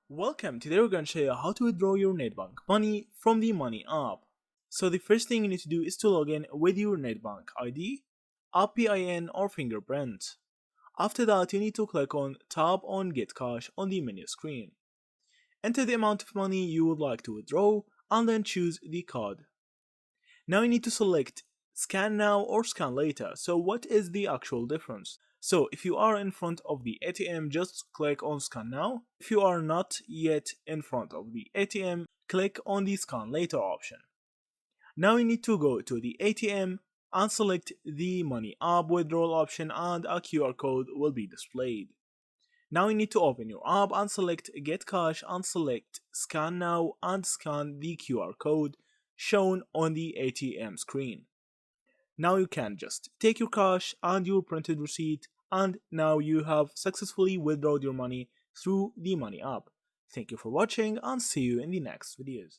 Welcome, today we're going to show you how to withdraw your Nedbank money from the Money app. So the first thing you need to do is to log in with your Nedbank ID, app PIN or fingerprint. After that you need to click on tap on Get Cash on the menu screen. Enter the amount of money you would like to withdraw and then choose the code. Now you need to select scan now or scan later. So what is the actual difference? So if you are in front of the ATM, just click on scan now. If you are not yet in front of the ATM, click on the scan later option. Now you need to go to the ATM and select the Money app withdrawal option and a QR code will be displayed. Now you need to open your app and select Get Cash and select Scan Now and scan the QR code shown on the ATM screen. Now you can just take your cash and your printed receipt, and now you have successfully withdrawn your money through the Money app. Thank you for watching and see you in the next videos.